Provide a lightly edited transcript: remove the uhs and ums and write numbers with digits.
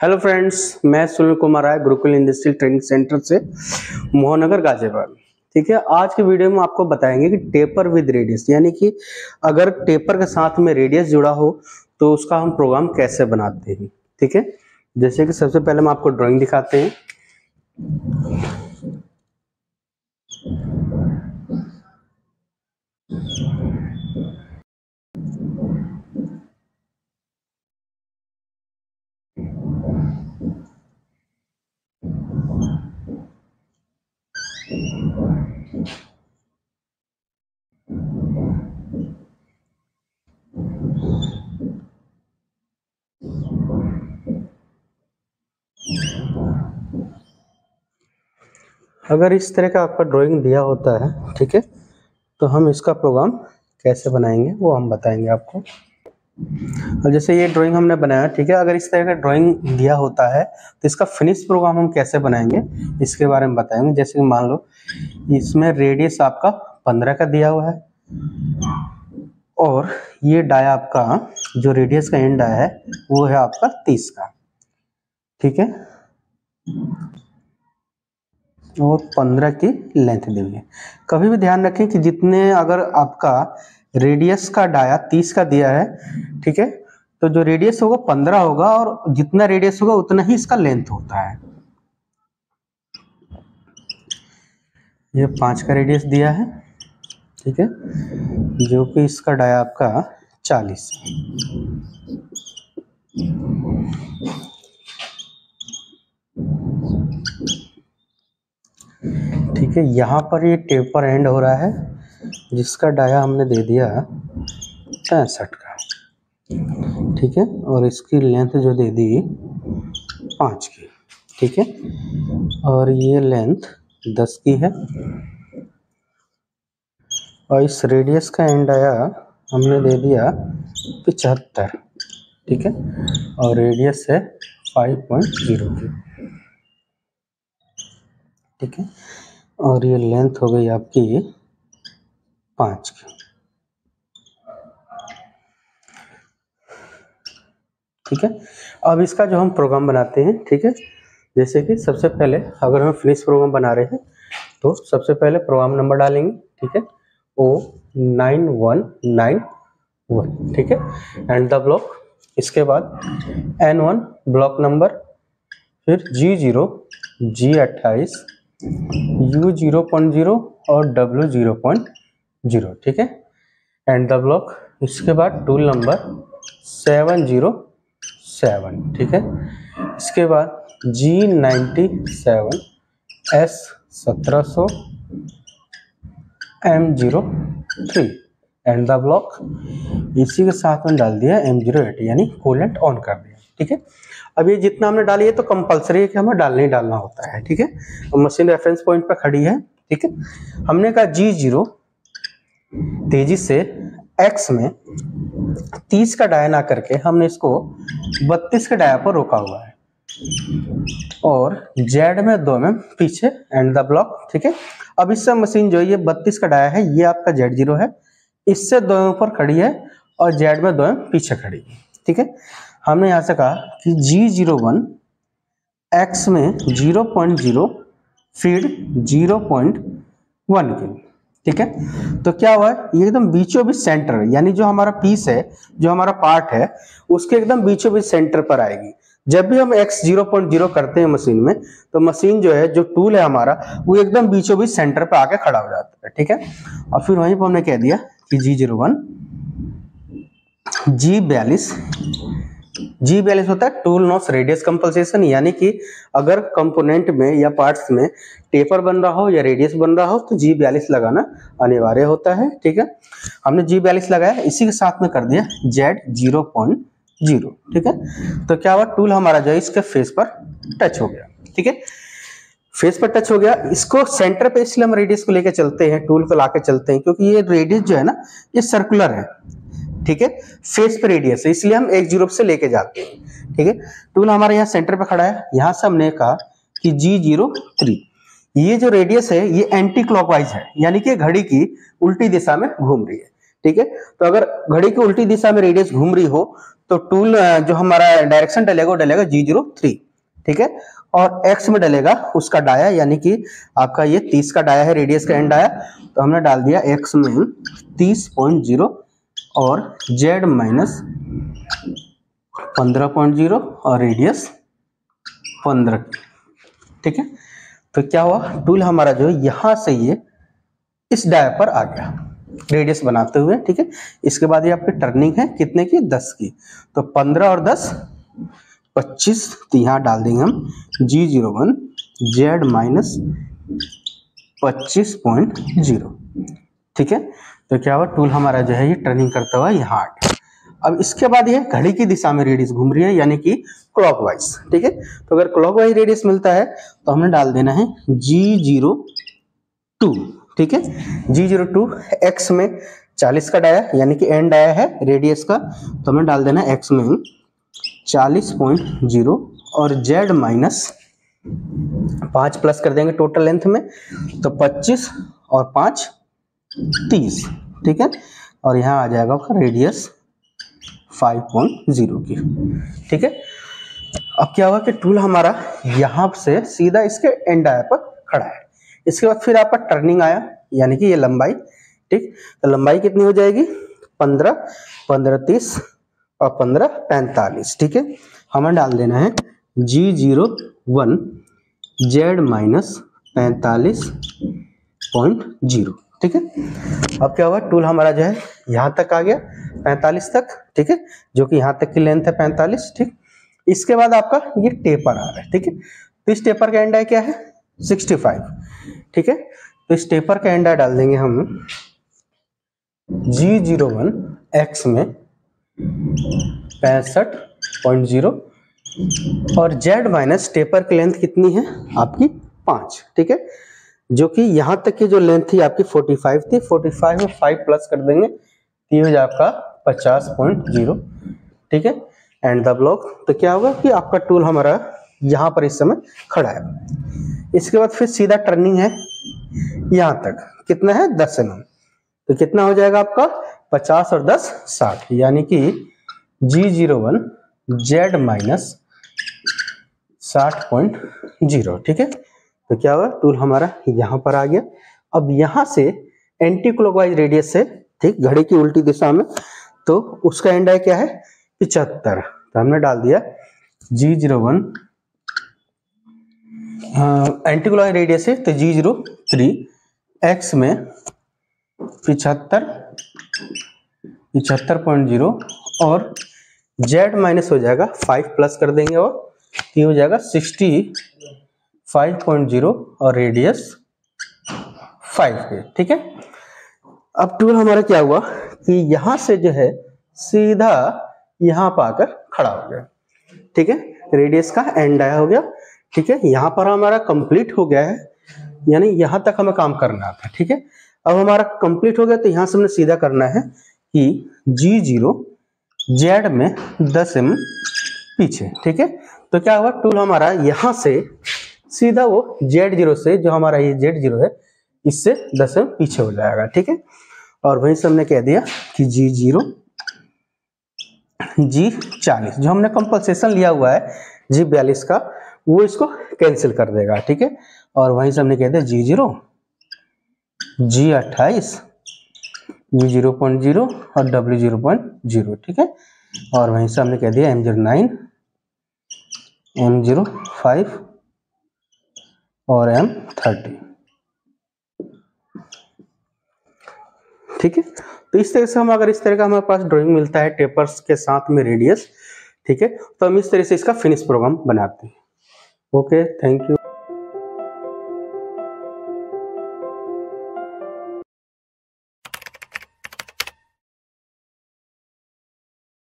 Hello friends, मैं Sunil Kumar Rai Gurukul industrial training centre से मोहनगर गाजियाबाद। ठीक है, आज के वीडियो में आपको बताएंगे कि टेपर विद रेडियस, यानी कि अगर टेपर के साथ में रेडियस जुड़ा हो तो उसका हम प्रोग्राम कैसे बनाते हैं। ठीक है, जैसे कि सबसे पहले हम आपको ड्राइंग दिखाते हैं। अगर इस तरह का आपका ड्राइंग दिया होता है, ठीक है, तो हम इसका प्रोग्राम कैसे बनाएंगे वो हम बताएंगे आपको। और जैसे ये ड्राइंग हमने बनाया, ठीक है, अगर इस तरह का ड्राइंग दिया होता है तो इसका फिनिश प्रोग्राम हम कैसे बनाएंगे इसके बारे में बताएंगे। जैसे कि मान लो इसमें रेडियस आपका 15 का दिया हुआ है और ये डाया आपका जो रेडियस का एंड डाया है वो है आपका 30 का। ठीक है, और 15 की लेंथ दी हुई है। कभी भी ध्यान रखें कि जितने अगर आपका रेडियस का डाया 30 का दिया है, ठीक है, तो जो रेडियस होगा 15 होगा और जितना रेडियस होगा उतना ही इसका लेंथ होता है। ये 5 का रेडियस दिया है, ठीक है, जो कि इसका डाया आपका 40। ठीक है, यहाँ पर ये टेपर एंड हो रहा है जिसका डाया हमने दे दिया 65 का। ठीक है, और इसकी लेंथ जो दे दी 5 की। ठीक है, और ये लेंथ 10 की है और इस रेडियस का एंड आया हमने दे दिया 75। ठीक है, और रेडियस है 5.0 की। ठीक है, और ये लेंथ हो गई आपकी 5 की। ठीक है, अब इसका जो हम प्रोग्राम बनाते हैं, ठीक है, जैसे कि सबसे पहले अगर हम फिनिश प्रोग्राम बना रहे हैं तो सबसे पहले प्रोग्राम नंबर डालेंगे। ठीक है, O9191। ठीक है, एंड द ब्लॉक, इसके बाद N1 ब्लॉक नंबर, फिर G0, G28, U0.0 और W0.0। ठीक है, एंड द ब्लॉक, इसके बाद टूल नंबर 707। ठीक है, इसके बाद G97, S1700, M03 and the block, इसी के साथ में डाल दिया M08 यानी कूलेंट ऑन कर दिया। ठीक है, अब ये जितना हमने डाली है तो कंपलसरी है कि हमें डालना ही डालना होता है। ठीक है, तो मशीन रेफरेंस पॉइंट पर खड़ी है। ठीक है, हमने कहा G0 तेजी से X में 30 का डाया ना करके हमने इसको 32 के डाया पर रोका हुआ है और Z में 2 में पीछे एंड द ब्लॉक। ठीक है, अब इससे मशीन जो ये 32 का डाया है ये आपका Z0 है, इससे 2 पर खड़ी है और Z में 2 में पीछे खड़ी है। ठीक है, हमने यहाँ से कहा कि G01 X में 0.0 फीड 0.1 की। ठीक है, तो क्या हुआ है, ये एकदम बीचों बीच सेंटर, यानी जो हमारा पीस है, जो हमारा पार्ट है, उसके एकदम बीचों बीच सेंटर पर आएगी। जब भी हम X 0.0 करते हैं मशीन में, तो मशीन जो है, जो टूल है हमारा, वो एकदम बीचों बीच सेंटर पर आके खड़ा हो जाता है। ठीक है, और फिर वहीं पर हमने कह दिया कि G01 G42 होता है टूल नॉच रेडियस कंपनसेशन, यानी कि अगर कंपोनेंट में या पार्ट्स में टेपर बन रहा हो या रेडियस बन रहा हो तो G42 लगाना अनिवार्य होता है। ठीक है, हमने G42 लगाया, इसी के साथ में कर दिया Z0.0। ठीक है, तो क्या हुआ, टूल हमारा जो है इसके फेस पर टच हो गया। ठीक है, फेस पर टच हो गया, इसको सेंटर पे इसलिए हम रेडियस को लेकर चलते हैं, टूल को लाके चलते हैं, क्योंकि ये रेडियस जो है ना ये सर्कुलर है। ठीक है, फेस पे रेडियस है, इसलिए हम X0 से लेके जाते हैं। ठीक है, टूल हमारे यहाँ सेंटर पे खड़ा है, यहां से हमने कहा कि G03, ये जो रेडियस है ये एंटी क्लॉकवाइज है, यानी कि घड़ी की उल्टी दिशा में घूम रही है। ठीक है, तो अगर घड़ी की उल्टी दिशा में रेडियस घूम रही हो तो टूल जो हमारा डायरेक्शन डलेगा वो डलेगा G03, ठीक है। और एक्स में डलेगा उसका डाया, यानी कि आपका ये 30 का डाया है, रेडियस का एंड डाया, तो हमने डाल दिया एक्स में 30.0 और जेड माइनस 15.0 और रेडियस 15, ठीक है। तो क्या हुआ, टूल हमारा जो है यहाँ से ये इस डाया पर आ गया रेडियस बनाते हुए, ठीक है। इसके बाद ये आपकी टर्निंग है कितने की, 10 की, तो 15 और 10 25, तो यहाँ डाल देंगे हम G01 जेड माइनस 25.0, ठीक है। तो क्या हुआ, टूल हमारा जो है ये टर्निंग करता हुआ यहाँ आ गया। अब इसके बाद ये घड़ी की दिशा में रेडियस घूम रही है, यानी कि क्लॉकवाइज, ठीक है। तो अगर क्लॉकवाइज रेडियस मिलता है तो हमने डाल देना है G02, ठीक है। G02 एक्स में 40 का डाया, यानी कि एंड डाया है रेडियस का, तो हमें डाल देना एक्स में 40.0 और जेड माइनस 5 प्लस कर देंगे टोटल लेंथ में, तो 25 और 5 30, ठीक है। और यहाँ आ जाएगा आपका रेडियस 5.0 की, ठीक है। अब क्या हुआ कि टूल हमारा यहाँ से सीधा इसके एंड डाया पर खड़ा है। इसके बाद फिर आपका टर्निंग आया, यानी कि ये लंबाई, ठीक। तो लंबाई कितनी हो जाएगी, 15, 15 30 और 15 45, ठीक है। हमें डाल देना है G01 जेड माइनस 45.0, ठीक है। अब क्या हुआ, टूल हमारा जो है यहाँ तक आ गया 45 तक, ठीक है, जो कि यहाँ तक की लेंथ है 45, ठीक। इसके बाद आपका ये टेपर आ रहा है, ठीक है। तो इस टेपर का एंड है क्या है 65, ठीक है। तो इस टेपर का एंड डाल देंगे हम G01 एक्स में 65.0 और जेड माइनस टेपर की लेंथ कितनी है आपकी 5, ठीक है। जो कि यहाँ तक की जो लेंथ थी आपकी 45 थी, 45 में 5 प्लस कर देंगे, ये हो जाए आपका 50.0, ठीक है। एंड द ब्लॉक, तो क्या होगा कि आपका टूल हमारा यहाँ पर इस समय खड़ा है। इसके बाद फिर सीधा टर्निंग है यहाँ तक, कितना है 10 mm, तो कितना हो जाएगा आपका 50 और 10 60, यानी कि G01 जेड माइनस 60.0, ठीक है। तो क्या हुआ, टूल हमारा यहाँ पर आ गया। अब यहाँ से एंटी क्लॉकवाइज रेडियस से, ठीक, घड़ी की उल्टी दिशा में, तो उसका एंड है क्या है 75, तो हमने डाल दिया G01 एंटी क्लॉकवाइज रेडियस है तो G03 एक्स में 75.0 और जेड माइनस हो जाएगा 5 प्लस कर देंगे और ये हो जाएगा 65.0 और रेडियस 5 के, ठीक है। अब टूल हमारा क्या हुआ कि यहाँ से जो है सीधा यहाँ पर आकर खड़ा हो गया, ठीक है। रेडियस का एंड आया हो गया, ठीक है। यहाँ पर हमारा कंप्लीट हो गया है, यानी यहाँ तक हमें काम करना था, ठीक है। अब हमारा कंप्लीट हो गया, तो यहाँ से हमने सीधा करना है कि G0 जेड में 10 mm पीछे, ठीक है। तो क्या हुआ, टूल हमारा यहाँ से सीधा वो Z0 से, जो हमारा ये Z0 है, इससे 10 mm पीछे हो जाएगा, ठीक है। और वहीं से हमने कह दिया कि G0 G40 जो हमने कंपनसेशन लिया हुआ है G42 का, वो इसको कैंसिल कर देगा, ठीक है। और वहीं से हमने कह दिया G0 G28 U0.0 और W0.0, ठीक है। और वहीं से हमने कह दिया M09 M05 और M30, ठीक है। तो इस तरह से हम, अगर इस तरह का हमारे पास ड्राइंग मिलता है टेपर्स के साथ में रेडियस, ठीक है, तो हम इस तरह से इसका फिनिश प्रोग्राम बनाते हैं। Okay, thank you.